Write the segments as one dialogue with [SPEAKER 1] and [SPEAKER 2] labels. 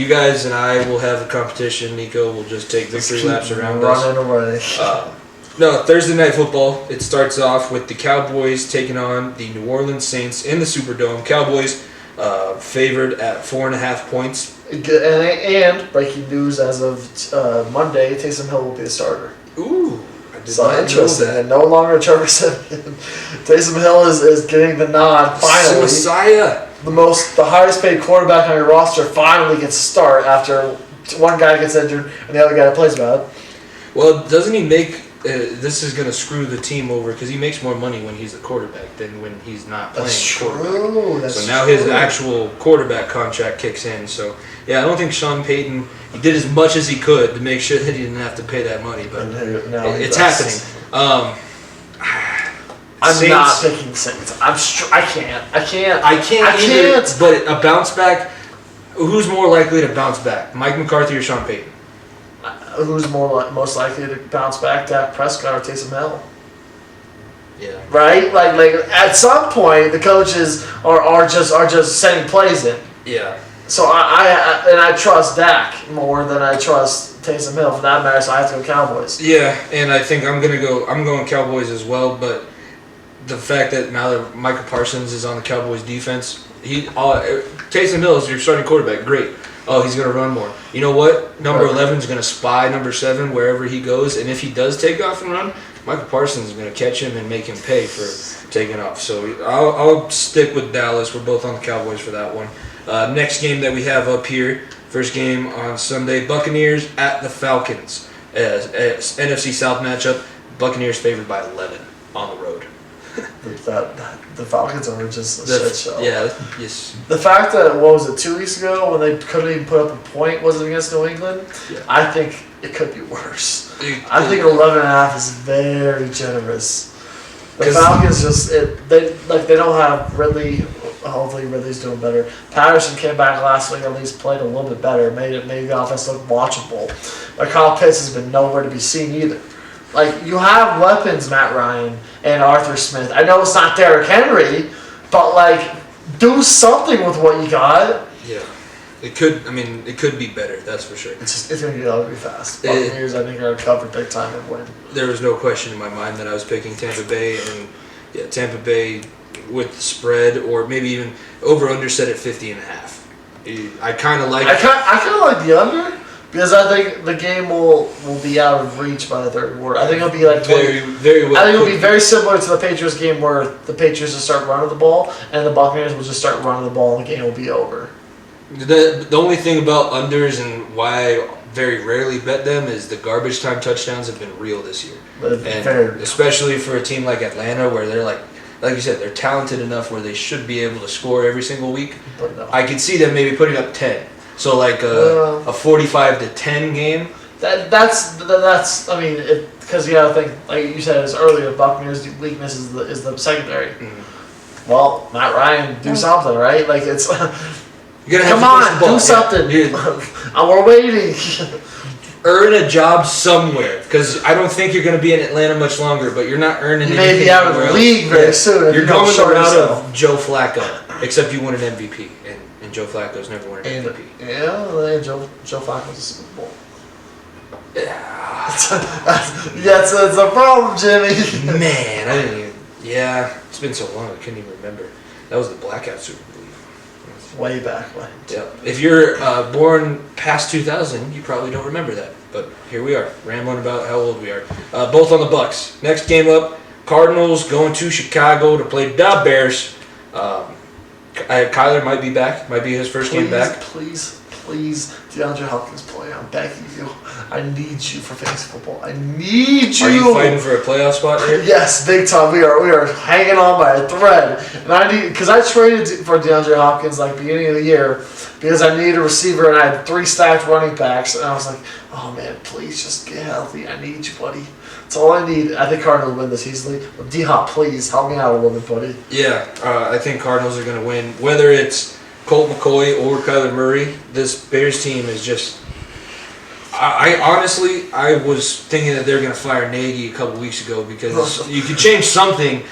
[SPEAKER 1] you guys and I will have a competition. Nico will just take victory laps around us.
[SPEAKER 2] Running away.
[SPEAKER 1] No, Thursday Night Football. It starts off with the Cowboys taking on the New Orleans Saints in the Superdome. Cowboys favored at 4.5 points.
[SPEAKER 2] And breaking news as of Monday, Taysom Hill will be the starter.
[SPEAKER 1] Ooh, I did
[SPEAKER 2] So
[SPEAKER 1] not know
[SPEAKER 2] interesting.
[SPEAKER 1] that.
[SPEAKER 2] And no longer Trevor Siemian. Taysom Hill is getting the nod finally.
[SPEAKER 1] Messiah.
[SPEAKER 2] The highest paid quarterback on your roster finally gets a start after one guy gets injured and the other guy plays bad.
[SPEAKER 1] Well, doesn't he make... this is going to screw the team over because he makes more money when he's the quarterback than when he's not playing quarterback. So now his actual quarterback contract kicks in. So, yeah, I don't think Sean Payton, he did as much as he could to make sure that he didn't have to pay that money, but it's happening.
[SPEAKER 2] I'm
[SPEAKER 1] Saints,
[SPEAKER 2] not picking Saints. I can't.
[SPEAKER 1] But a bounce back, who's more likely to bounce back, Mike McCarthy or Sean Payton?
[SPEAKER 2] Who's most likely to bounce back, Dak Prescott or Taysom Hill?
[SPEAKER 1] Yeah.
[SPEAKER 2] Right? Like at some point the coaches are just setting plays in.
[SPEAKER 1] Yeah.
[SPEAKER 2] So I trust Dak more than I trust Taysom Hill for that matter, so I have to go Cowboys.
[SPEAKER 1] Yeah, and I think I'm going Cowboys as well, but the fact that now that Micah Parsons is on the Cowboys defense, Taysom Hill is your starting quarterback, great. Oh, he's going to run more. You know what? Number 11 is going to spy number 7 wherever he goes, and if he does take off and run, Michael Parsons is going to catch him and make him pay for taking off. So I'll stick with Dallas. We're both on the Cowboys for that one. Next game that we have up here, first game on Sunday, Buccaneers at the Falcons. NFC South matchup, Buccaneers favored by 11 on the road.
[SPEAKER 2] The Falcons are just a shit show.
[SPEAKER 1] Yeah, yes.
[SPEAKER 2] The fact that, 2 weeks ago when they couldn't even put up a point, was it against New England? Yeah. I think it could be worse. I think 11.5 is very generous. The Falcons they don't have Ridley. Hopefully Ridley's doing better. Patterson came back last week, at least played a little bit better, made the offense look watchable. But Kyle Pitts has been nowhere to be seen either. Like, you have weapons, Matt Ryan and Arthur Smith. I know it's not Derrick Henry, but, do something with what you got.
[SPEAKER 1] Yeah. It could be better, that's for sure.
[SPEAKER 2] It's going to get ugly fast. Buccaneers, I think, are covered big time and win.
[SPEAKER 1] There was no question in my mind that I was picking Tampa Bay, and Tampa Bay with the spread, or maybe even over-under set at 50.5. I kind of like...
[SPEAKER 2] I kind of like the under. Because I think the game will be out of reach by the third quarter. I think it'll be
[SPEAKER 1] very, very well.
[SPEAKER 2] I think it'll be very similar to the Patriots game where the Patriots just start running the ball and the Buccaneers will just start running the ball and the game will be over.
[SPEAKER 1] The only thing about unders and why I very rarely bet them is the garbage time touchdowns have been real this year. And especially for a team like Atlanta where they're like you said, they're talented enough where they should be able to score every single week.
[SPEAKER 2] But no.
[SPEAKER 1] I could see them maybe putting up 10. So a 45-10 game.
[SPEAKER 2] That's because you gotta think, like you said earlier, Buccaneers' weakness is the secondary. Mm-hmm. Well, Matt Ryan, do something, right? Like it's.
[SPEAKER 1] You're gonna
[SPEAKER 2] come on, do something. We're waiting.
[SPEAKER 1] Earn a job somewhere, because I don't think you're going to be in Atlanta much longer. But you're not earning.
[SPEAKER 2] You may be out of the league very soon.
[SPEAKER 1] You're going the route of Joe Flacco, except you won an MVP. And Joe Flacco's never won an MVP.
[SPEAKER 2] Yeah, Joe Flacco's a Super Bowl. Yeah, it's a problem, Jimmy.
[SPEAKER 1] Man, I didn't even... Yeah, it's been so long I couldn't even remember. That was the blackout Super Bowl.
[SPEAKER 2] Way back when.
[SPEAKER 1] Yeah. If you're born past 2000, you probably don't remember that. But here we are, rambling about how old we are. Both on the Bucks. Next game up, Cardinals going to Chicago to play the Bears. Kyler might be back. Might be his first game back.
[SPEAKER 2] Please, DeAndre Hopkins play. I'm begging you. I need you for fantasy football. I need you.
[SPEAKER 1] Are you fighting for a playoff spot here?
[SPEAKER 2] Yes, big time. We are hanging on by a thread. And because I traded for DeAndre Hopkins beginning of the year because I needed a receiver and I had 3 stacked running backs and I was like, oh man, please just get healthy. I need you, buddy. That's all I need. I think Cardinals will win this easily. But D-Hop, please help me out a little bit, buddy. Yeah,
[SPEAKER 1] I think Cardinals are going to win. Whether it's Colt McCoy or Kyler Murray, this Bears team is just... I was thinking that they were going to fire Nagy a couple weeks ago because you could change something.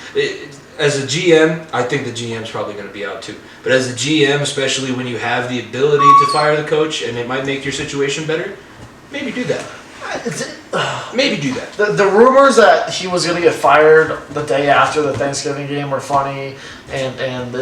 [SPEAKER 1] as a GM, I think the GM's probably going to be out too. But as a GM, especially when you have the ability to fire the coach and it might make your situation better, maybe do that. Maybe do that.
[SPEAKER 2] The rumors that he was going to get fired the day after the Thanksgiving game were funny, and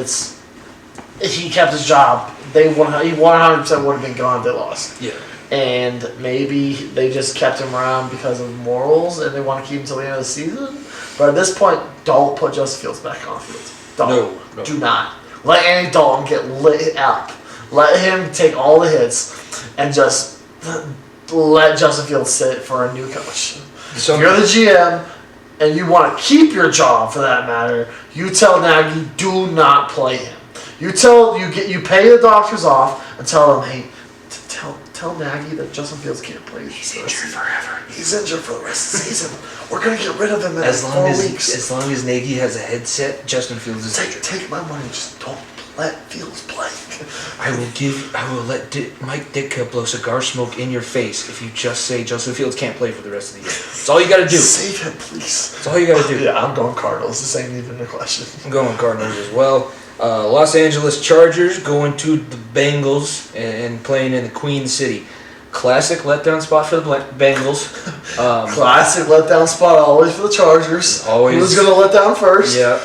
[SPEAKER 2] he kept his job. He 100% would have been gone if they lost.
[SPEAKER 1] Yeah.
[SPEAKER 2] And maybe they just kept him around because of morals, and they want to keep him until the end of the season. But at this point, don't put Justin Fields back on the field.
[SPEAKER 1] No.
[SPEAKER 2] Do not. Let Andy Dalton get lit up. Let him take all the hits, and just let Justin Fields sit for a new coach. If you're the GM, and you want to keep your job for that matter, you tell Nagy, do not play him. You pay the doctors off and tell them, hey, tell Nagy that Justin Fields can't play.
[SPEAKER 1] He's injured forever.
[SPEAKER 2] He's injured for the rest of the season. We're gonna get rid of him in 4 weeks.
[SPEAKER 1] As long as Nagy has a headset, Justin Fields is injured.
[SPEAKER 2] Take my money. Just don't let Fields play.
[SPEAKER 1] I will let Mike Ditka blow cigar smoke in your face if you just say Justin Fields can't play for the rest of the year. That's all you got to do.
[SPEAKER 2] Save him, please.
[SPEAKER 1] That's all you got to do.
[SPEAKER 2] Yeah, I'm going Cardinals. This ain't even a question.
[SPEAKER 1] I'm going Cardinals as well. Los Angeles Chargers going to the Bengals and playing in the Queen City. Classic letdown spot for the Bengals.
[SPEAKER 2] Classic letdown spot always for the Chargers.
[SPEAKER 1] Always.
[SPEAKER 2] Who's going to let down first?
[SPEAKER 1] Yeah.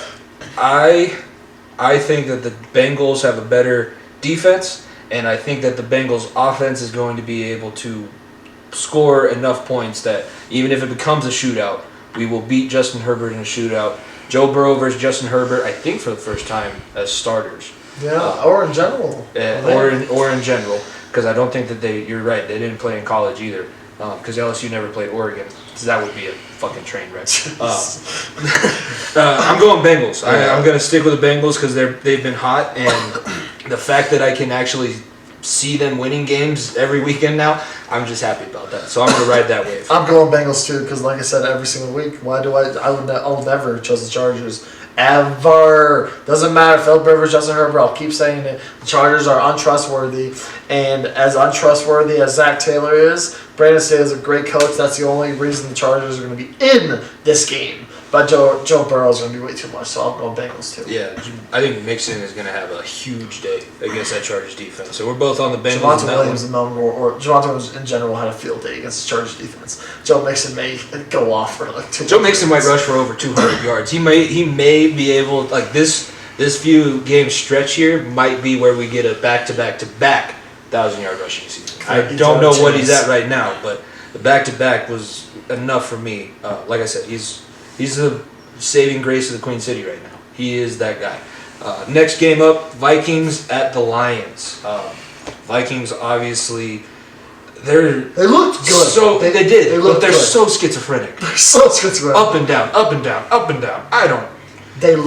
[SPEAKER 1] I think that the Bengals have a better defense, and I think that the Bengals offense is going to be able to score enough points that even if it becomes a shootout, we will beat Justin Herbert in a shootout. Joe Burrow versus Justin Herbert, I think for the first time as starters.
[SPEAKER 2] Yeah, or in general.
[SPEAKER 1] Or in general, because I don't think that you're right, they didn't play in college either, because LSU never played Oregon, so that would be a fucking train wreck. I'm going Bengals. I'm going to stick with the Bengals because they've been hot, and the fact that I can actually see them winning games every weekend now, I'm just happy about that. So I'm going to ride that wave.
[SPEAKER 2] I'm going Bengals too because, like I said, every single week. Why do I'll never trust the Chargers ever. Doesn't matter. Philip Rivers, Justin Herbert. I'll keep saying it. The Chargers are untrustworthy, and as untrustworthy as Zach Taylor is, Brandon Staley is a great coach. That's the only reason the Chargers are going to be in this game. But Joe Burrow is going to be way too much, so I'll go Bengals too.
[SPEAKER 1] Yeah, I think Mixon is going to have a huge day against that Chargers defense. So we're both on the Bengals.
[SPEAKER 2] Javonte Williams Javonte Williams in general had a field day against the Chargers defense. Joe Mixon may go off for like 2.
[SPEAKER 1] Joe Mixon might rush for over 200 yards. He may be able, like this few game stretch here might be where we get a back-to-back 1,000-yard rushing season. I don't know what he's at right now, but the back-to-back was enough for me. Like I said, he's the saving grace of the Queen City right now. He is that guy. Next game up, Vikings at the Lions. Vikings obviously,
[SPEAKER 2] they looked good.
[SPEAKER 1] So they did. But they're
[SPEAKER 2] good.
[SPEAKER 1] So schizophrenic.
[SPEAKER 2] They're so schizophrenic.
[SPEAKER 1] Up and down, up and down, up and down. I don't.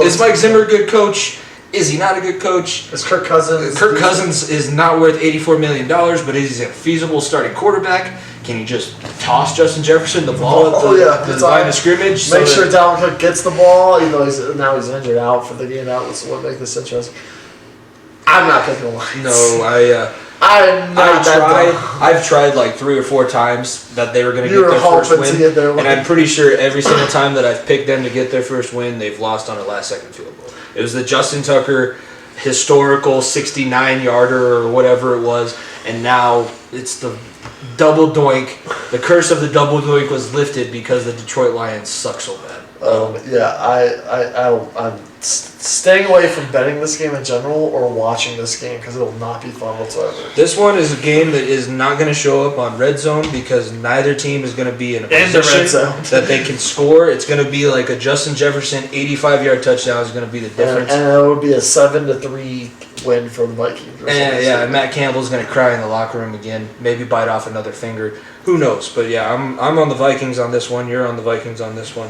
[SPEAKER 1] Is Mike
[SPEAKER 2] good.
[SPEAKER 1] Zimmer a good coach? Is he not a good coach?
[SPEAKER 2] Is Kirk Cousins?
[SPEAKER 1] Kirk Cousins is not worth $84 million, but is he a feasible starting quarterback? Can you just toss Justin Jefferson the ball at the line of scrimmage?
[SPEAKER 2] Make sure Dalvin Cook gets the ball, even though he's injured out for the game. That was what makes this interesting. I'm not picking the Lions.
[SPEAKER 1] No, I've tried like 3 or 4 times that they were going to get their first win, and I'm pretty sure every single time that I've picked them to get their first win, they've lost on a last-second field goal. It was the Justin Tucker historical 69-yarder or whatever it was, and now it's the double doink. The curse of the double doink was lifted because the Detroit Lions suck so bad.
[SPEAKER 2] I'm staying away from betting this game in general or watching this game because it will not be fun whatsoever.
[SPEAKER 1] This one is a game that is not going to show up on Red Zone because neither team is going to be in a position that they can score. It's going to be like a Justin Jefferson 85-yard touchdown is going to be the difference.
[SPEAKER 2] And it would be a 7-3 win for the Vikings.
[SPEAKER 1] And Matt Campbell's going to cry in the locker room again, maybe bite off another finger. Who knows? But yeah, I'm on the Vikings on this one. You're on the Vikings on this one.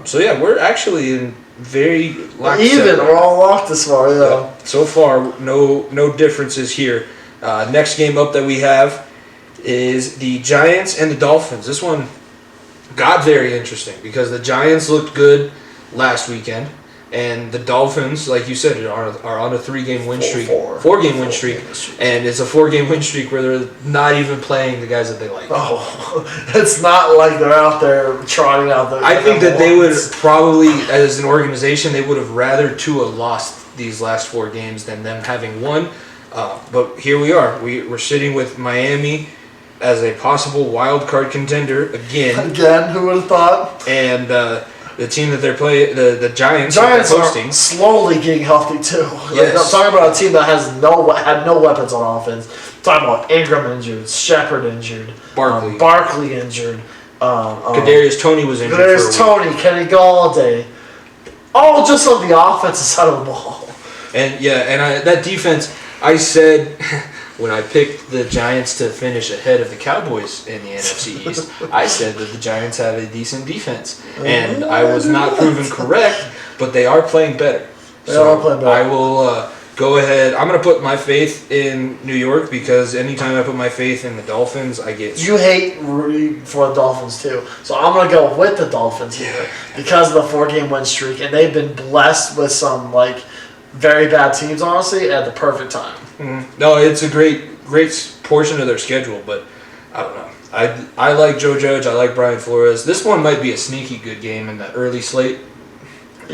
[SPEAKER 1] So yeah, we're actually in very locked.
[SPEAKER 2] Even we're all locked this far, yeah.
[SPEAKER 1] So far, no differences here. Next game up that we have is the Giants and the Dolphins. This one got very interesting because the Giants looked good last weekend. And the Dolphins, like you said, are on a 3-game win streak, 4-game win streak, and it's a 4-game win streak where they're not even playing the guys that they like.
[SPEAKER 2] Oh, it's not like they're out there trotting out the.
[SPEAKER 1] I think that they would probably, as an organization, they would have rather Tua lost these last 4 games than them having won. But here we are. We're sitting with Miami as a possible wild card contender again.
[SPEAKER 2] Again, who would have thought?
[SPEAKER 1] And the team that they're playing, the Giants
[SPEAKER 2] are
[SPEAKER 1] hosting,
[SPEAKER 2] slowly getting healthy too.
[SPEAKER 1] Yes.
[SPEAKER 2] I'm talking about a team that had no weapons on offense. I'm talking about Ingram injured, Shepard injured, Barkley injured,
[SPEAKER 1] Kadarius Toney was injured.
[SPEAKER 2] Kadarius Toney, Kenny Galladay, all just on the offensive side of the ball.
[SPEAKER 1] And that defense, I said. When I picked the Giants to finish ahead of the Cowboys in the NFC East, I said that the Giants have a decent defense. And I was not proven correct, but they are playing better.
[SPEAKER 2] They are playing better.
[SPEAKER 1] I will go ahead. I'm going to put my faith in New York because anytime I put my faith in the Dolphins, I get...
[SPEAKER 2] You hate rooting for the Dolphins too. So I'm going to go with the Dolphins here because of the 4-game win streak. And they've been blessed with some, very bad teams, honestly, at the perfect time.
[SPEAKER 1] Mm-hmm. No, it's a great portion of their schedule, but I don't know. I like Joe Judge. I like Brian Flores. This one might be a sneaky good game in the early slate,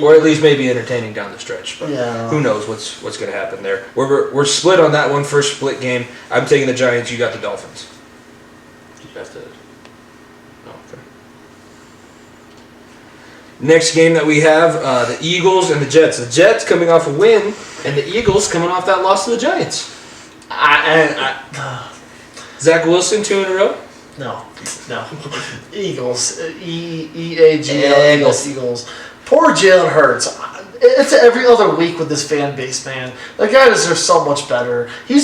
[SPEAKER 1] or at least maybe entertaining down the stretch. But who knows what's going to happen there? We're split on that one, first split game. I'm taking the Giants. You got the Dolphins. You have to. Oh, okay. Next game that we have, the Eagles and the Jets. The Jets coming off a win, and the Eagles coming off that loss to the Giants. Zach Wilson 2 in a row?
[SPEAKER 2] No. Eagles. E-A-G-L, Eagles. Poor Jalen Hurts. It's every other week with this fan base, man. The guy deserves so much better. He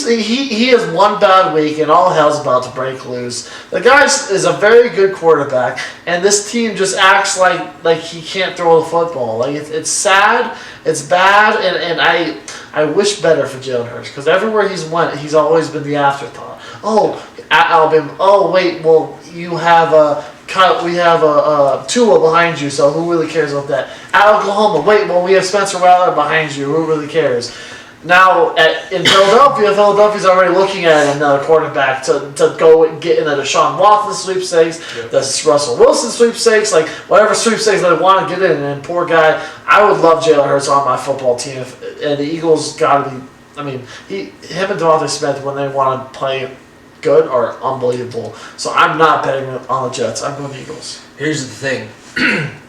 [SPEAKER 2] has one bad week and all hell's about to break loose. The guy is a very good quarterback, and this team just acts like he can't throw the football. It's sad, it's bad, and I wish better for Jalen Hurts because everywhere he's went, he's always been the afterthought. Oh, at Alabama. Oh, wait. Well, we have a Tua behind you, so who really cares about that? At Oklahoma, wait, well, we have Spencer Rattler behind you, who really cares? Now, in Philadelphia's already looking at another quarterback to go and get in the Deshaun Watson sweepstakes, the Russell Wilson sweepstakes, whatever sweepstakes they want to get in. And poor guy, I would love Jalen Hurts on my football team. And the Eagles got to be, him and Devontae Smith, when they want to play good, are unbelievable. So I'm not betting on the Jets. I'm going the Eagles.
[SPEAKER 1] Here's the thing.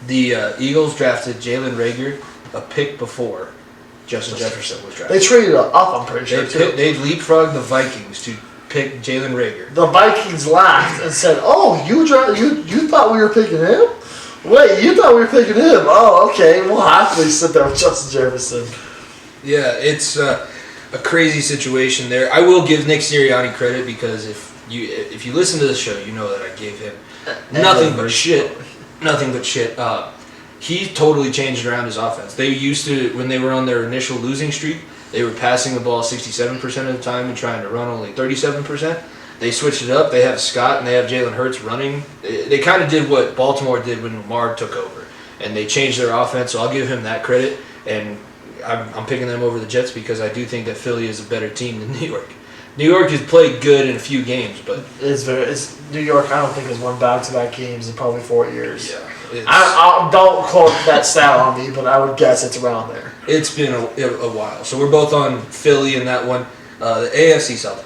[SPEAKER 1] The Eagles drafted Jalen Reagor a pick before Justin Jefferson was drafted.
[SPEAKER 2] They traded up, I'm pretty sure, too.
[SPEAKER 1] They leapfrogged the Vikings to pick Jalen Reagor.
[SPEAKER 2] The Vikings laughed and said, "Oh, you thought we were picking him? Wait, you thought we were picking him? Oh, okay. We'll happily sit there with Justin Jefferson."
[SPEAKER 1] Yeah, it's a crazy situation there. I will give Nick Sirianni credit because if you listen to the show, you know that I gave him nothing but shit. Nothing but shit. He totally changed around his offense. They used to, when they were on their initial losing streak, they were passing the ball 67% of the time and trying to run only 37%. They switched it up. They have Scott and they have Jalen Hurts running. They kind of did what Baltimore did when Lamar took over, and they changed their offense. So I'll give him that credit. And I'm picking them over the Jets because I do think that Philly is a better team than New York. New York has played good in a few games, but
[SPEAKER 2] it's New York. I don't think has won back-to-back games in probably 4 years.
[SPEAKER 1] Yeah,
[SPEAKER 2] I don't quote that stat on me, but I would guess it's around there.
[SPEAKER 1] It's been a while, so we're both on Philly in that one. The AFC South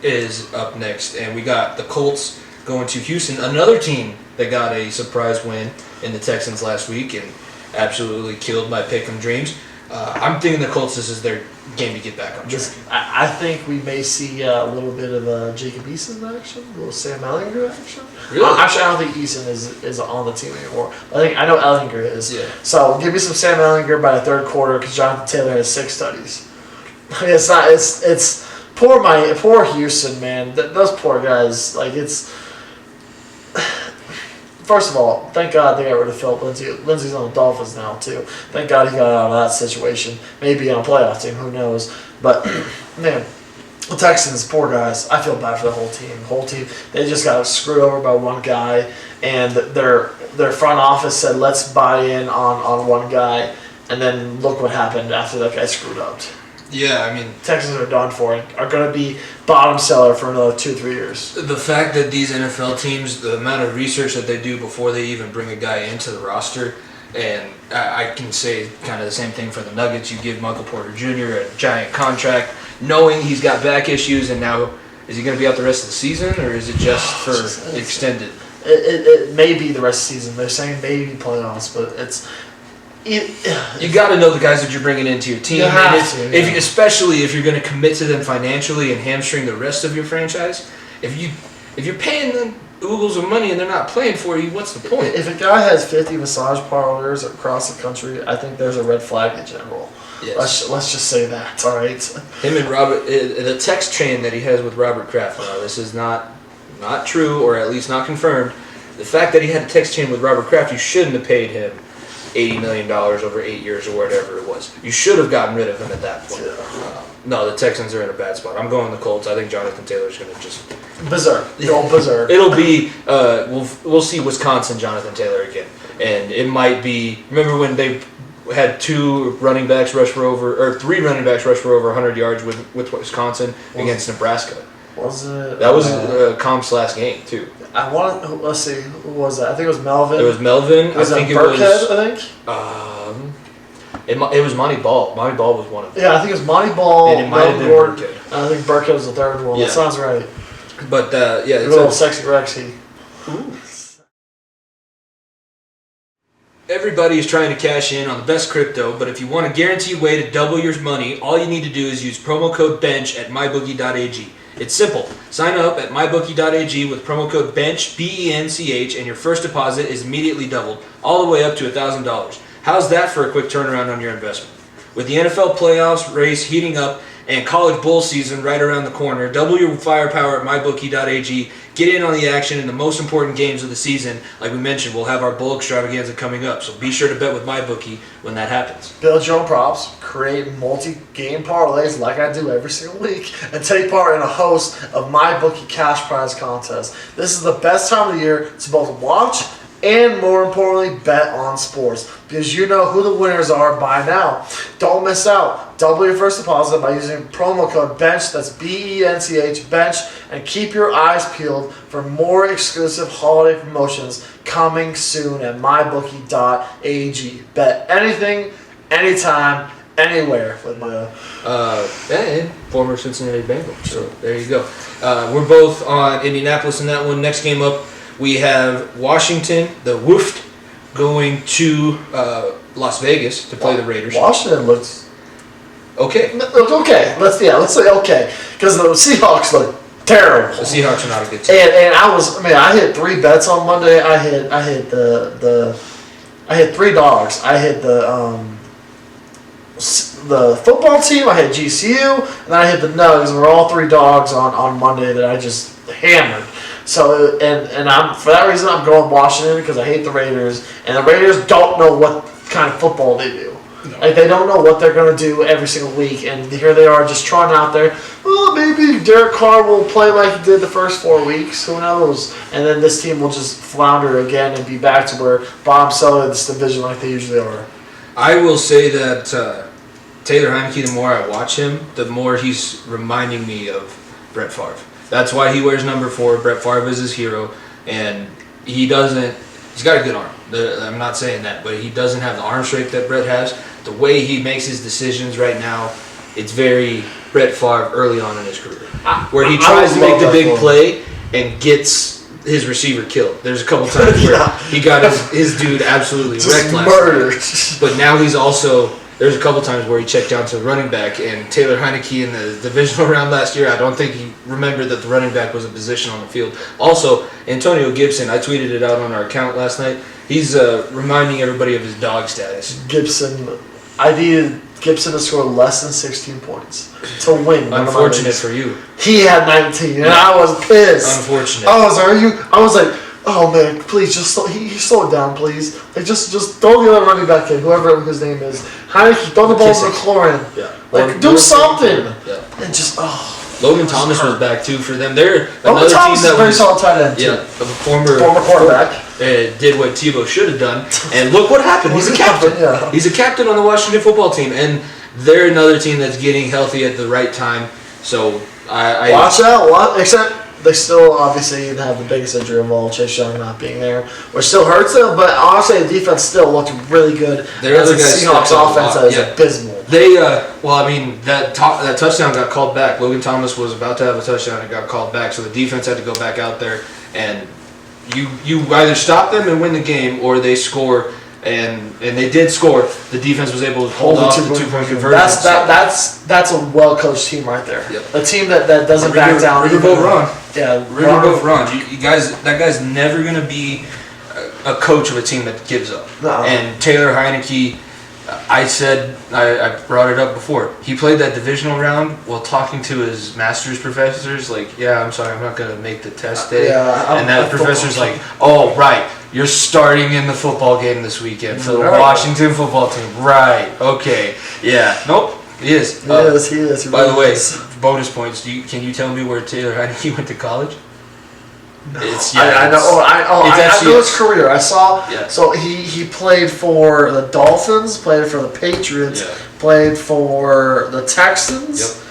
[SPEAKER 1] is up next, and we got the Colts going to Houston, another team that got a surprise win in the Texans last week and absolutely killed my Pickem dreams. I'm thinking the Colts, this is their game to get back on track.
[SPEAKER 2] I think we may see a little bit of Jacob Eason action, a little Sam Ehlinger action.
[SPEAKER 1] Really?
[SPEAKER 2] Actually, I don't think Eason is I the team anymore. I know Ehlinger is.
[SPEAKER 1] Yeah.
[SPEAKER 2] So give me some Sam Ehlinger by the third quarter because Jonathan Taylor has 6 studies. It's not. It's poor Houston, man. Those poor guys. First of all, thank God they got rid of Philip Lindsay. Lindsay's on the Dolphins now, too. Thank God he got out of that situation. Maybe on a playoff team, who knows. But, man, the Texans, poor guys. I feel bad for the whole team. The whole team, they just got screwed over by one guy. And their front office said, let's buy in on one guy. And then look what happened after that guy screwed up.
[SPEAKER 1] Yeah, I mean,
[SPEAKER 2] Texans are done for it. Are going to be bottom seller for another 2-3 years.
[SPEAKER 1] the fact that these NFL teams, the amount of research that they do before they even bring a guy into the roster, and I can say kind of the same thing for the Nuggets. You give Michael Porter Jr. a giant contract, knowing he's got back issues, and now is he going to be out the rest of the season, or is it just for extended?
[SPEAKER 2] It may be the rest of the season. They're saying maybe playoffs, but it's.
[SPEAKER 1] You got to know the guys that you're bringing into your team,
[SPEAKER 2] You have to, yeah.
[SPEAKER 1] especially if you're going to commit to them financially and hamstring the rest of your franchise. If you're paying them oodles of money and they're not playing for you, what's the point?
[SPEAKER 2] If a guy has 50 massage parlors across the country, I think there's a red flag in general.
[SPEAKER 1] Yes.
[SPEAKER 2] Let's just say that. All right.
[SPEAKER 1] Him and Robert, the text chain that he has with Robert Kraft. Now, this is not true, or at least not confirmed. The fact that he had a text chain with Robert Kraft, you shouldn't have paid him $80 million over 8 years or whatever it was. You should have gotten rid of him at that point. No, the Texans are in a bad spot. I'm going the Colts. I think Jonathan Taylor's going to just
[SPEAKER 2] berserk. Go berserk.
[SPEAKER 1] It'll be we'll see Wisconsin Jonathan Taylor again, and it might be. Remember when they had 3 running backs rush for over 100 yards with Wisconsin against Nebraska?
[SPEAKER 2] Was it?
[SPEAKER 1] That was Comp's last game too.
[SPEAKER 2] Let's see, who was that? I think it was Melvin.
[SPEAKER 1] It was Melvin.
[SPEAKER 2] Was
[SPEAKER 1] I think
[SPEAKER 2] Burkhead, I
[SPEAKER 1] think. It was Monty Ball. Monty Ball was one of them.
[SPEAKER 2] Yeah, I think it was Monty Ball.
[SPEAKER 1] And it might have been
[SPEAKER 2] Gordon.
[SPEAKER 1] Burkhead.
[SPEAKER 2] I think Burkhead was the third one.
[SPEAKER 1] Yeah.
[SPEAKER 2] That sounds right.
[SPEAKER 1] But yeah,
[SPEAKER 2] a little sexy Rexy.
[SPEAKER 1] Everybody is trying to cash in on the best crypto, but if you want a guaranteed way to double your money, all you need to do is use promo code BENCH at mybookie.ag. It's simple. Sign up at mybookie.ag with promo code BENCH, BENCH, and your first deposit is immediately doubled, all the way up to $1,000. How's that for a quick turnaround on your investment? With the NFL playoffs race heating up and college bowl season right around the corner, double your firepower at mybookie.ag. Get in on the action in the most important games of the season. Like we mentioned, we'll have our bowl extravaganza coming up, so be sure to bet with MyBookie when that happens.
[SPEAKER 2] Build your own props, create multi-game parlays like I do every single week, and take part in a host of MyBookie cash prize contests. This is the best time of the year to both watch and, more importantly, bet on sports, because you know who the winners are by now. Don't miss out. Double your first deposit by using promo code BENCH, that's BENCH, BENCH, and keep your eyes peeled for more exclusive holiday promotions coming soon at mybookie.ag. Bet anything, anytime, anywhere with my
[SPEAKER 1] and former Cincinnati Bengals. So there you go. We're both on Indianapolis in that one. Next game up, we have Washington, the Woofed, going to Las Vegas to play the Raiders.
[SPEAKER 2] Washington looks
[SPEAKER 1] okay.
[SPEAKER 2] Okay. Let's say okay, because the Seahawks look terrible.
[SPEAKER 1] The Seahawks are not a good team.
[SPEAKER 2] And I hit 3 bets on Monday. I hit I hit 3 dogs. I hit the football team. I hit GCU, and then I hit the Nugs. And we're all 3 dogs on Monday that I just hammered. So and I'm for that reason I'm going Washington because I hate the Raiders, and the Raiders don't know what kind of football they do. No. Like they don't know what they're going to do every single week, and here they are just trotting out there. Oh, maybe Derek Carr will play like he did the first 4 weeks. Who knows? And then this team will just flounder again and be back to where bottom seller of this division like they usually are.
[SPEAKER 1] I will say that Taylor Heineke, the more I watch him, the more he's reminding me of Brett Favre. That's why he wears number 4. Brett Favre is his hero, and he's got a good arm. I'm not saying that, but he doesn't have the arm strength that Brett has. The way he makes his decisions right now, it's very Brett Favre early on in his career, where he tries to make the big play and gets his receiver killed. There's a couple times where he got his dude absolutely wrecked last year. But now he's also... There's a couple times where he checked down to the running back, and Taylor Heineke in the divisional round last year, I don't think he remembered that the running back was a position on the field. Also, Antonio Gibson, I tweeted it out on our account last night. He's reminding everybody of his dog status.
[SPEAKER 2] Gibson, I needed Gibson to score less than 16 points to win.
[SPEAKER 1] Unfortunate for you.
[SPEAKER 2] He had 19, and I was pissed.
[SPEAKER 1] Unfortunate.
[SPEAKER 2] I was like, oh man, please just slow it down, please. Like just throw the other running back in, whoever his name is. Heineke, throw the ball to McLaurin.
[SPEAKER 1] Yeah.
[SPEAKER 2] Like do something.
[SPEAKER 1] Yeah.
[SPEAKER 2] And just
[SPEAKER 1] Logan Thomas was back too for them. They're
[SPEAKER 2] Logan
[SPEAKER 1] another
[SPEAKER 2] Thomas
[SPEAKER 1] team that
[SPEAKER 2] is a very solid tight end too.
[SPEAKER 1] Yeah, of a former
[SPEAKER 2] quarterback.
[SPEAKER 1] did what Tebow should have done, and look what happened. He's a captain.
[SPEAKER 2] Yeah.
[SPEAKER 1] He's a captain on the Washington football team, and they're another team that's getting healthy at the right time. So I
[SPEAKER 2] watch out. Except they still obviously have the biggest injury of all, Chase Young not being there, which still hurts them. But honestly, the defense still looked really good.
[SPEAKER 1] Their other guys
[SPEAKER 2] Seahawks offense is abysmal.
[SPEAKER 1] They that touchdown got called back. Logan Thomas was about to have a touchdown and got called back, so the defense had to go back out there, and you either stop them and win the game, or they score. And they did score. The defense was able to hold off the 2-point conversion.
[SPEAKER 2] That's a well coached team right there.
[SPEAKER 1] Yep.
[SPEAKER 2] A team that doesn't back down.
[SPEAKER 1] Riverboat Ron.
[SPEAKER 2] Yeah,
[SPEAKER 1] Riverboat Ron. You guys, that guy's never gonna be a coach of a team that gives up.
[SPEAKER 2] No.
[SPEAKER 1] And Taylor Heineke, I brought it up before. He played that divisional round while talking to his master's professors. Like, yeah, I'm sorry, I'm not gonna make the test day. And that professor's like, oh right. You're starting in the football game this weekend for the Washington football team. Right. Okay. Yeah. Nope. He is.
[SPEAKER 2] He is.
[SPEAKER 1] By the way, bonus points. Can you tell me where Taylor Heineke went to college?
[SPEAKER 2] No. I know. I know his career. I saw.
[SPEAKER 1] Yeah.
[SPEAKER 2] So he played for the Dolphins, played for the Patriots, played for the Texans,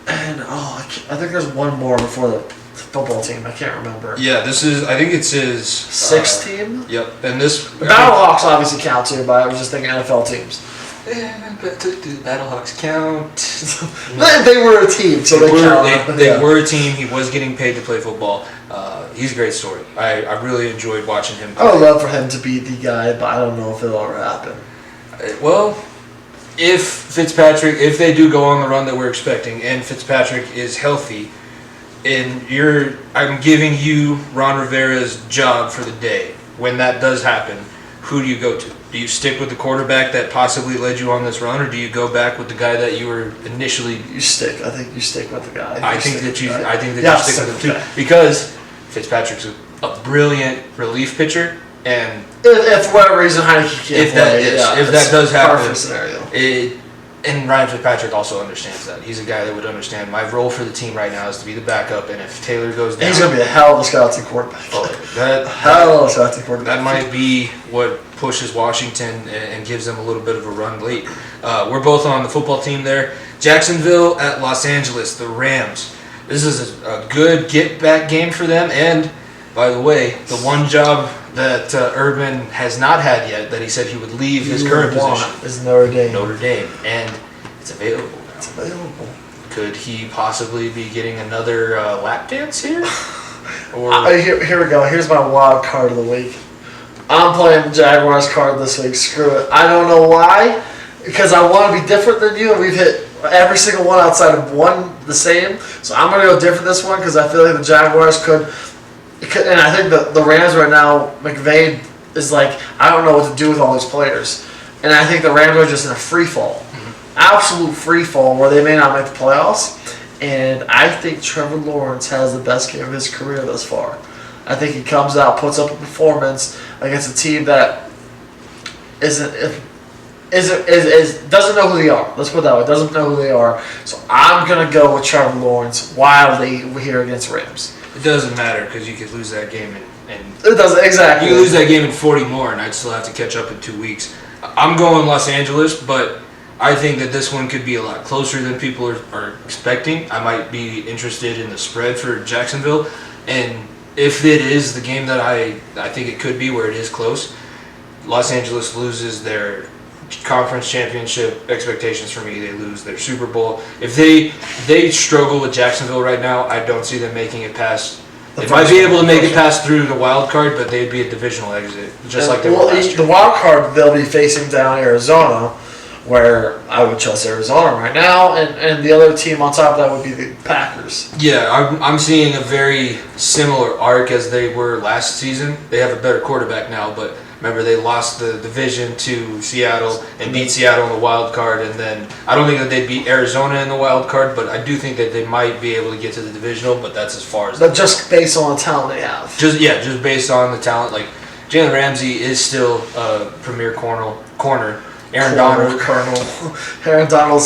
[SPEAKER 2] and I think there's one more before the football team. I can't remember.
[SPEAKER 1] Yeah, I think it's his
[SPEAKER 2] sixth team.
[SPEAKER 1] Yep, and this
[SPEAKER 2] Battlehawks obviously count too, but I was just thinking NFL teams.
[SPEAKER 1] Yeah, but do the Battlehawks count?
[SPEAKER 2] They were a team, so they count.
[SPEAKER 1] They were a team. He was getting paid to play football. He's a great story. I really enjoyed watching him play.
[SPEAKER 2] I would love for him to be the guy, but I don't know if it'll ever happen.
[SPEAKER 1] Well, if they do go on the run that we're expecting, and Fitzpatrick is healthy, and I'm giving you Ron Rivera's job for the day. When that does happen, who do you go to? Do you stick with the quarterback that possibly led you on this run, or do you go back with the guy that you were initially?
[SPEAKER 2] You stick. I think you stick with the guy.
[SPEAKER 1] I think that you stick with him too, because Fitzpatrick's a brilliant relief pitcher, and
[SPEAKER 2] if for whatever reason Heineke can't play,
[SPEAKER 1] if that does happen,
[SPEAKER 2] perfect scenario.
[SPEAKER 1] And Ryan Fitzpatrick also understands that. He's a guy that would understand my role for the team right now is to be the backup, and if Taylor goes down,
[SPEAKER 2] he's going to be a hell of a scouting quarterback.
[SPEAKER 1] That might be what pushes Washington and gives them a little bit of a run late. We're both on the football team there. Jacksonville at Los Angeles, the Rams. This is a good get-back game for them, and by the way, the one job that Urban has not had yet that he said he would leave his current position
[SPEAKER 2] is Notre Dame,
[SPEAKER 1] and it's available now.
[SPEAKER 2] It's available.
[SPEAKER 1] Could he possibly be getting another lap dance here?
[SPEAKER 2] Or here we go. Here's my wild card of the week. I'm playing the Jaguars card this week. Screw it. I don't know why, because I want to be different than you, and we've hit every single one outside of one the same. So I'm going to go different this one because I feel like the Jaguars could. And I think the Rams right now, McVay is like, I don't know what to do with all these players. And I think the Rams are just in a free fall. Absolute free fall where they may not make the playoffs. And I think Trevor Lawrence has the best game of his career thus far. I think he comes out, puts up a performance against a team that doesn't know who they are. Let's put it that way. Doesn't know who they are. So I'm going to go with Trevor Lawrence wildly here against Rams.
[SPEAKER 1] It doesn't matter because you could lose that game and
[SPEAKER 2] it doesn't exactly.
[SPEAKER 1] You lose that game in 40 more, and I'd still have to catch up in 2 weeks. I'm going Los Angeles, but I think that this one could be a lot closer than people are expecting. I might be interested in the spread for Jacksonville, and if it is the game that I think it could be, where it is close, Los Angeles loses their conference championship expectations for me. They lose their Super Bowl. If they struggle with Jacksonville right now, I don't see them making it past. They might be able to make it past through the wild card, but they'd be a divisional exit, just like they were last year.
[SPEAKER 2] The wild card, they'll be facing down Arizona, where I would trust Arizona right now, and the other team on top of that would be the Packers.
[SPEAKER 1] Yeah, I'm seeing a very similar arc as they were last season. They have a better quarterback now, but remember they lost the division to Seattle and beat Seattle in the wild card, and then I don't think that they'd beat Arizona in the wild card, but I do think that they might be able to get to the divisional, but that's as far as.
[SPEAKER 2] But just based on the talent they have.
[SPEAKER 1] Just based on the talent, like Jalen Ramsey is still a premier corner. Aaron
[SPEAKER 2] Donald's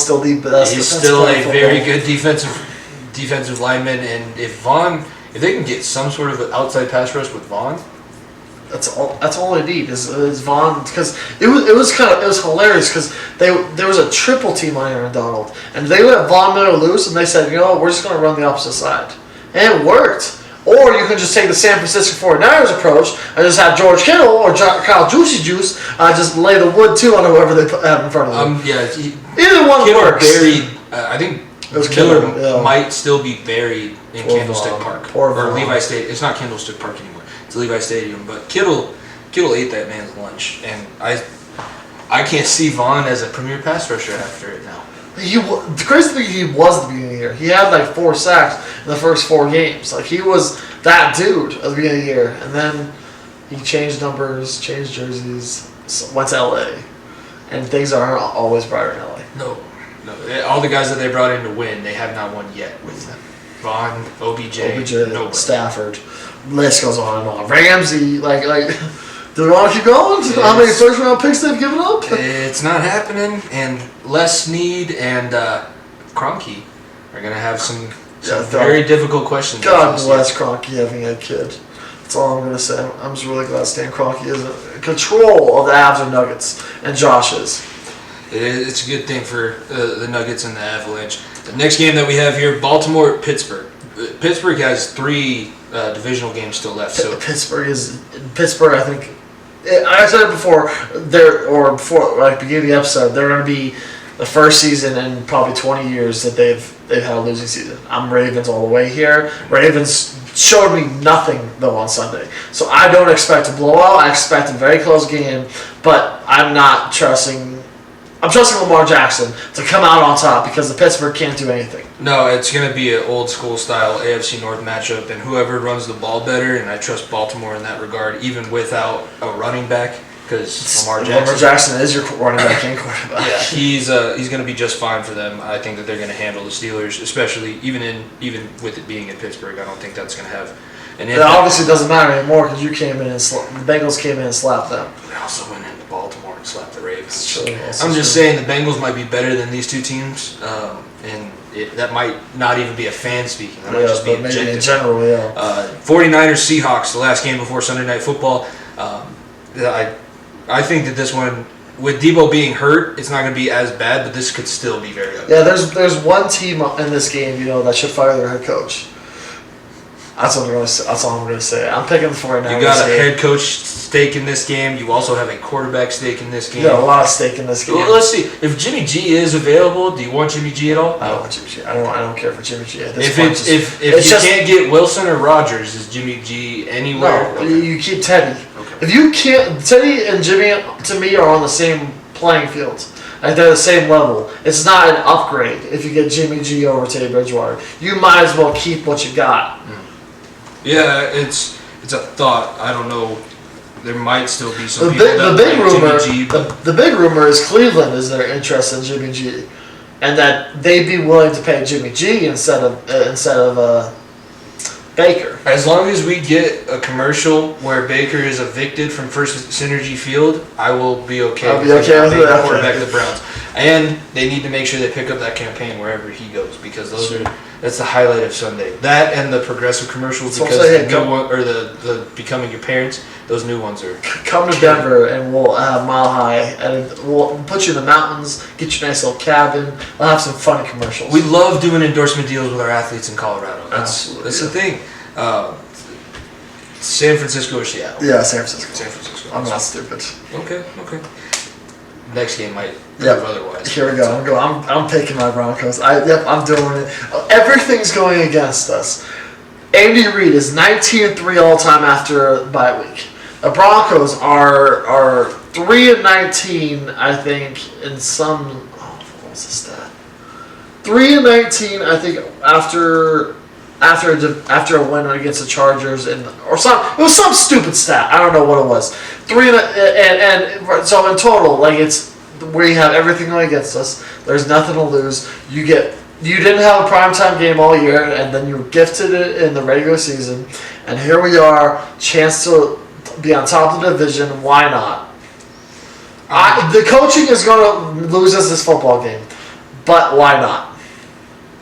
[SPEAKER 2] still the best.
[SPEAKER 1] He's still a very good defensive lineman, and if they can get some sort of an outside pass rush with Vaughn,
[SPEAKER 2] That's all they need is Vaughn, because it was hilarious because there was a triple team on Aaron Donald and they let Von Miller loose and they said, you know what, we're just going to run the opposite side, and it worked. Or you can just take the San Francisco 49ers approach and just have George Kittle or Kyle Juicy Juice just lay the wood too on whoever they have in front of them. Either one
[SPEAKER 1] Kittle
[SPEAKER 2] works.
[SPEAKER 1] Buried. I think Miller might still be buried in Candlestick Park or Levi Stadium. It's not Candlestick Park anymore. It's Levi Stadium. But Kittle ate that man's lunch, and I can't see Vaughn as a premier pass rusher after it now.
[SPEAKER 2] The crazy thing, he was at the beginning of the year. He had like 4 sacks in the first 4 games. Like, he was that dude at the beginning of the year, and then he changed numbers, changed jerseys, went to LA, and things aren't always brighter in LA.
[SPEAKER 1] No. All the guys that they brought in to win, they have not won yet with them. Vaughn, OBJ, nobody.
[SPEAKER 2] Stafford, list goes on and on. Ramsey, like. Do we want to keep going? How many first-round picks they've given up?
[SPEAKER 1] It's not happening, and Les Snead and Kroenke are going to have some very difficult questions.
[SPEAKER 2] God bless Kroenke having a kid. That's all I'm going to say. I'm just really glad Stan Kroenke is in control of the Avs and Nuggets, and Josh is.
[SPEAKER 1] It's a good thing for the Nuggets and the Avalanche. The next game that we have here, Baltimore-Pittsburgh. Pittsburgh has 3 divisional games still left. So
[SPEAKER 2] Pittsburgh, I think. I said it before, beginning of the episode, they're going to be the first season in probably 20 years that they've had a losing season. I'm Ravens all the way here. Ravens showed me nothing though on Sunday, so I don't expect a blowout. I expect a very close game, but I'm not trusting. I'm trusting Lamar Jackson to come out on top because the Pittsburgh can't do anything.
[SPEAKER 1] No, it's going to be an old school style AFC North matchup, and whoever runs the ball better, and I trust Baltimore in that regard, even without a running back, because Lamar
[SPEAKER 2] Jackson is your running back and quarterback.
[SPEAKER 1] Yeah, he's going to be just fine for them. I think that they're going to handle the Steelers, especially even with it being in Pittsburgh. I don't think that's going to have an impact.
[SPEAKER 2] It obviously doesn't matter anymore because the Bengals came in and slapped them.
[SPEAKER 1] They also went into Baltimore and slapped the Ravens.
[SPEAKER 2] True.
[SPEAKER 1] I'm just saying the Bengals might be better than these 2 teams, and that might not even be a fan speaking. That might just be objective.
[SPEAKER 2] In general, yeah.
[SPEAKER 1] 49ers Seahawks, the last game before Sunday Night Football. I think that this one, with Debo being hurt, it's not going to be as bad, but this could still be very ugly.
[SPEAKER 2] Yeah, there's one team in this game, that should fire their head coach. That's all I'm going to say. I'm picking the 49ers.
[SPEAKER 1] You got a head coach stake in this game. You also have a quarterback stake in this game.
[SPEAKER 2] You got a lot of stake in this game.
[SPEAKER 1] Well, let's see. If Jimmy G is available, do you want Jimmy G at all?
[SPEAKER 2] I don't want Jimmy G. I don't care for Jimmy G. At this
[SPEAKER 1] if you can't get Wilson or Rodgers, is Jimmy G anywhere?
[SPEAKER 2] No, you keep Teddy.
[SPEAKER 1] Okay.
[SPEAKER 2] If you can't, Teddy and Jimmy to me are on the same playing field. Like, they're the same level. It's not an upgrade if you get Jimmy G over Teddy Bridgewater. You might as well keep what you got.
[SPEAKER 1] Yeah, it's a thought. I don't know. There might still be some
[SPEAKER 2] The big rumor is Cleveland is their interest in Jimmy G, and that they'd be willing to pay Jimmy G instead of Baker.
[SPEAKER 1] As long as we get a commercial where Baker is evicted from First Synergy Field, I will be okay.
[SPEAKER 2] I'll be okay with that.
[SPEAKER 1] Quarterback of the Browns, and they need to make sure they pick up that campaign wherever he goes because that's the highlight of Sunday. That and the progressive commercials because the becoming your parents. Those new ones are.
[SPEAKER 2] Come to Denver and we'll have Mile High and we'll put you in the mountains, get you a nice little cabin. We'll have some funny commercials.
[SPEAKER 1] We love doing endorsement deals with our athletes in Colorado. That's the thing. San Francisco or Seattle?
[SPEAKER 2] Yeah, San Francisco.
[SPEAKER 1] San Francisco.
[SPEAKER 2] I'm not stupid.
[SPEAKER 1] Okay. Next game might prove otherwise.
[SPEAKER 2] Here we go. I'm picking my Broncos. I'm doing it. Everything's going against us. Andy Reid is 19-3 all time after bye week. The Broncos are 3-19, I think, in some. What was the stat? 3-19, I think, after a win against the Chargers it was some stupid stat. I don't know what it was. And so in total, we have everything going against us. There's nothing to lose. You didn't have a primetime game all year, and then you were gifted it in the regular season. And here we are, chance to be on top of the division. Why not? The coaching is going to lose us this football game, but why not?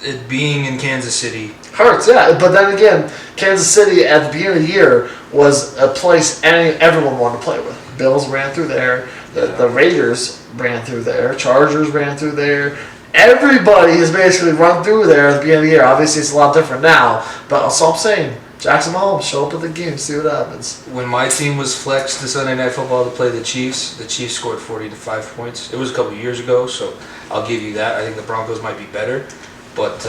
[SPEAKER 1] It being in Kansas City
[SPEAKER 2] hurts, yeah. But then again, Kansas City at the beginning of the year was a place everyone wanted to play with. Bills ran through there. The Raiders ran through there. Chargers ran through there. Everybody has basically run through there at the beginning of the year. Obviously, it's a lot different now, but that's all I'm saying. Jackson Mahomes, show up at the game, see what happens.
[SPEAKER 1] When my team was flexed to Sunday Night Football to play the Chiefs scored 40 to 5 points. It was a couple of years ago, so I'll give you that. I think the Broncos might be better, but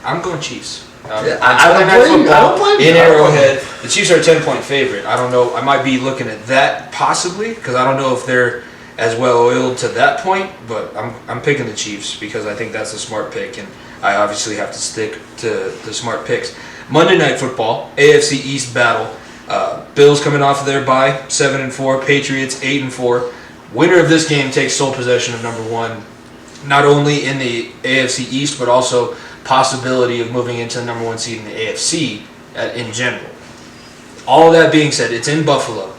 [SPEAKER 1] I'm going Chiefs.
[SPEAKER 2] I don't blame you.
[SPEAKER 1] In Arrowhead, the Chiefs are a 10-point favorite. I don't know. I might be looking at that possibly because I don't know if they're as well oiled to that point, but I'm picking the Chiefs because I think that's a smart pick, and I obviously have to stick to the smart picks. Monday Night Football, AFC East battle. Bills coming off of their bye, 7-4. Patriots 8-4. Winner of this game takes sole possession of number one, not only in the AFC East but also possibility of moving into the number one seed in the AFC in general. All that being said, it's in Buffalo.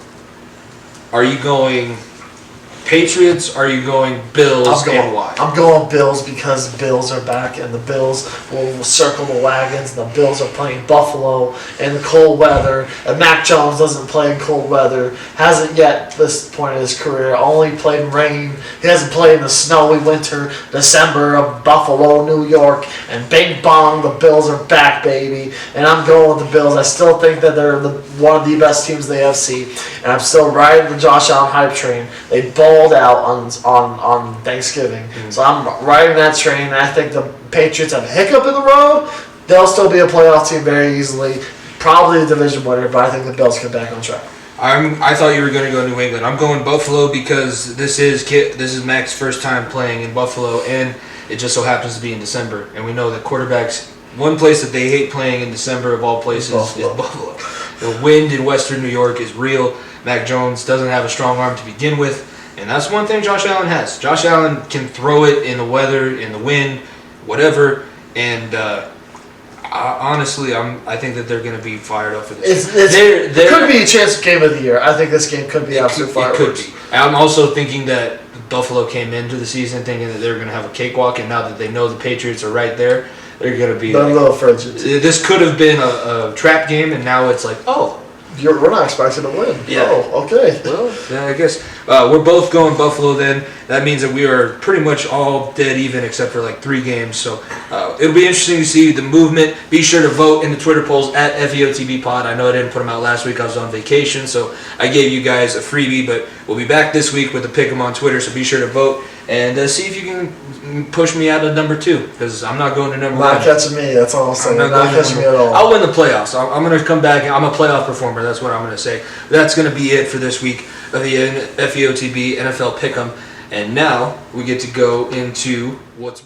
[SPEAKER 1] Are you going Patriots? Are you going Bills and why?
[SPEAKER 2] I'm going Bills because Bills are back and the Bills will circle the wagons. And the Bills are playing Buffalo in the cold weather. And Mac Jones doesn't play in cold weather. Hasn't yet this point in his career. Only played in rain. He hasn't played in the snowy winter, December of Buffalo, New York. And bing bong, the Bills are back, baby. And I'm going with the Bills. I still think that they're one of the best teams in the AFC. And I'm still riding the Josh Allen hype train. They bowled out on Thanksgiving. Mm-hmm. So I'm riding that train, and I think the Patriots have a hiccup in the road. They'll still be a playoff team very easily. Probably a division winner, but I think the Bills get back on track.
[SPEAKER 1] I thought you were going to go New England. I'm going Buffalo because this is Mac's first time playing in Buffalo, and it just so happens to be in December. And we know that quarterbacks, one place that they hate playing in December of all places is Buffalo. The wind in Western New York is real. Mac Jones doesn't have a strong arm to begin with. And that's one thing Josh Allen has. Josh Allen can throw it in the weather, in the wind, whatever. And honestly, I think that they're going to be fired up for this.
[SPEAKER 2] It could be a chance game of the year. I think this game could be absolute fireworks.
[SPEAKER 1] It could be. I'm also thinking that Buffalo came into the season thinking that they were going to have a cakewalk, and now that they know the Patriots are right there, they're going to be.
[SPEAKER 2] They're a little frigid.
[SPEAKER 1] This could have been a trap game, and now it's like, oh.
[SPEAKER 2] We're not expecting to win.
[SPEAKER 1] Yeah.
[SPEAKER 2] Oh, okay.
[SPEAKER 1] Well, yeah, I guess we're both going Buffalo then. That means that we are pretty much all dead even except for like 3 games. So it'll be interesting to see the movement. Be sure to vote in the Twitter polls at FEOTBpod. I know I didn't put them out last week. I was on vacation, so I gave you guys a freebie. But we'll be back this week with the Pickem on Twitter, so be sure to vote. And see if you can push me out of number 2, because I'm not going to number 1.
[SPEAKER 2] Not catching me, that's all I'm saying. Not catching me at all.
[SPEAKER 1] I'll win the playoffs. I'm going to come back. I'm a playoff performer. That's what I'm going to say. That's going to be it for this week of the FEOTB NFL Pick'em. And now we get to go into what's